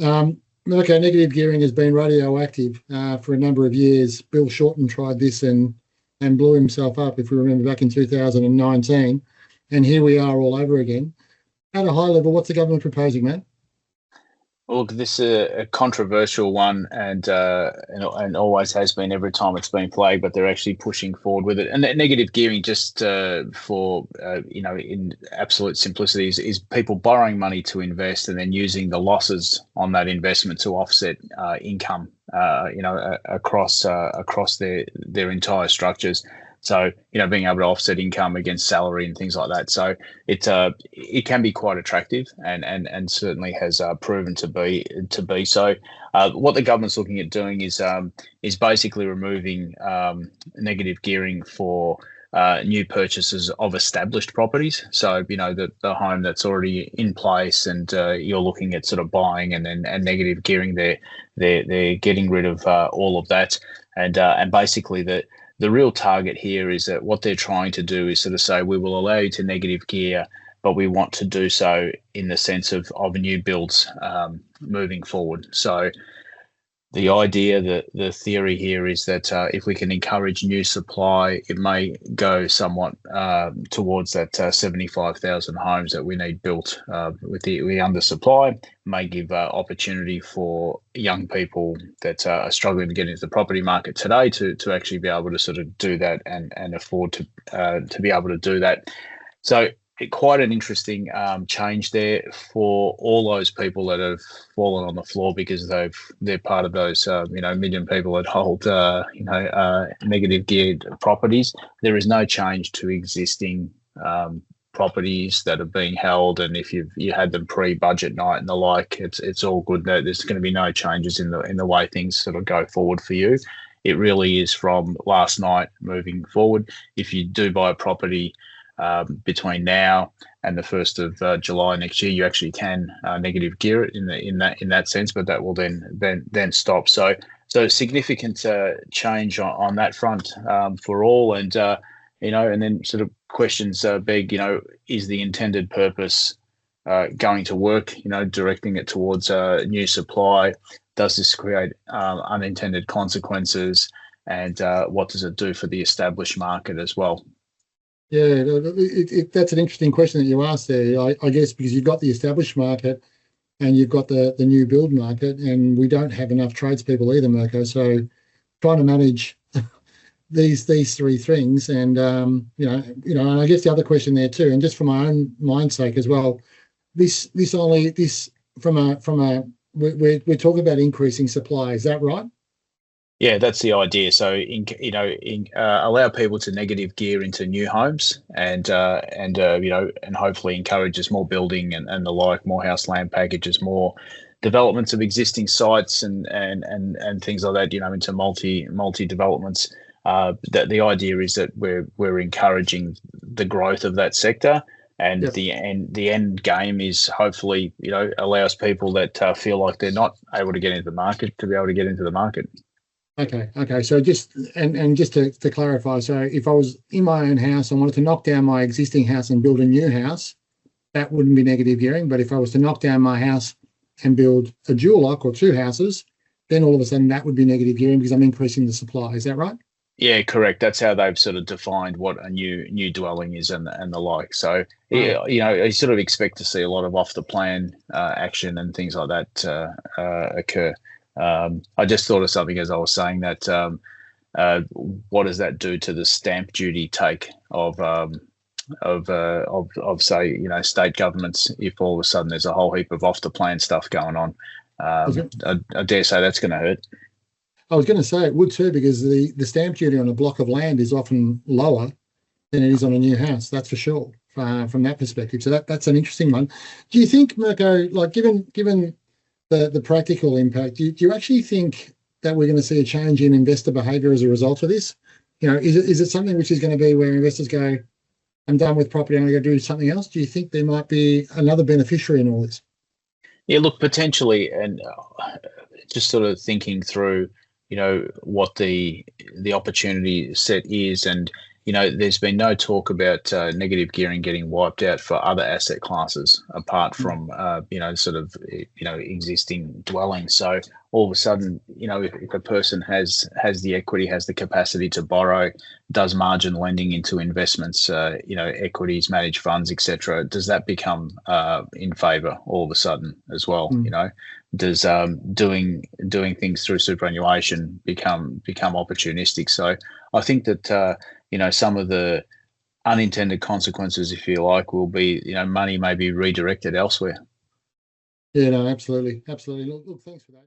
Okay, negative gearing has been radioactive for a number of years. Bill Shorten tried this and blew himself up, if we remember, back in 2019. And here we are all over again. At a high level, what's the government proposing, Matt? Well, look, this is a controversial one, and always has been every time it's been flagged. But they're actually pushing forward with it. And negative gearing, just for in absolute simplicity, is people borrowing money to invest and then using the losses on that investment to offset income, across their entire structures. So, being able to offset income against salary and things like that. So it can be quite attractive and certainly has proven to be so. What the government's looking at doing is basically removing negative gearing for new purchases of established properties. So, the home that's already in place and you're looking at sort of buying and negative gearing, they're getting rid of all of that. And basically the real target here is that what they're trying to do is sort of say, we will allow you to negative gear, but we want to do so in the sense of new builds moving forward. So the idea, the theory here is that if we can encourage new supply, it may go somewhat towards that 75,000 homes that we need built with the undersupply, may give opportunity for young people that are struggling to get into the property market today to actually be able to sort of do that and afford to be able to do that. So quite an interesting change there for all those people that have fallen on the floor because they're part of those million people that hold negative geared properties. There is no change to existing properties that are being held, and if you had them pre-budget night and the like, it's all good. There's going to be no changes in the way things sort of go forward for you. It really is from last night moving forward. If you do buy a property between now and the 1st of July next year, you actually can negative gear it in that sense, but that will then stop. So significant change on that front for all, and and then sort of questions beg, is the intended purpose going to work? Directing it towards new supply. Does this create unintended consequences? And what does it do for the established market as well? Yeah, that's an interesting question that you asked there. I guess because you've got the established market and you've got the new build market, and we don't have enough tradespeople either, Mirko. So trying to manage these three things, and and I guess the other question there too, and just for my own mind's sake as well, this from a we're talking about increasing supply. Is that right? Yeah, that's the idea. So, allow people to negative gear into new homes, and hopefully encourages more building and the like, more house land packages, more developments of existing sites, and things like that. Into multi developments. That the idea is that we're encouraging the growth of that sector. And yep. the end game is hopefully allows people that feel like they're not able to get into the market to be able to get into the market. Okay. So just to clarify, so if I was in my own house and wanted to knock down my existing house and build a new house, that wouldn't be negative gearing. But if I was to knock down my house and build a dual lock or two houses, then all of a sudden that would be negative gearing because I'm increasing the supply. Is that right? Yeah, correct. That's how they've sort of defined what a new dwelling is and the like. So, you sort of expect to see a lot of off the plan action and things like that occur. I just thought of something as I was saying that. What does that do to the stamp duty take of say state governments if all of a sudden there's a whole heap of off the plan stuff going on? I dare say that's going to hurt. I was going to say it would too, because the stamp duty on a block of land is often lower than it is on a new house. That's for sure. From that perspective, so that's an interesting one. Do you think, Mirko, like given the practical impact, do you actually think that we're going to see a change in investor behaviour as a result of this? Is it something which is going to be where investors go, I'm done with property, I'm going to go do something else? Do you think there might be another beneficiary in all this? Yeah, look, potentially, and just sort of thinking through, what the opportunity set is, and there's been no talk about negative gearing getting wiped out for other asset classes apart from, sort of, existing dwellings. So all of a sudden, if a person has the equity, has the capacity to borrow, does margin lending into investments, equities, managed funds, etc., does that become in favour all of a sudden as well? Does doing things through superannuation become opportunistic? So I think that some of the unintended consequences, if you like, will be money may be redirected elsewhere. Yeah, no, absolutely. Look, thanks for that.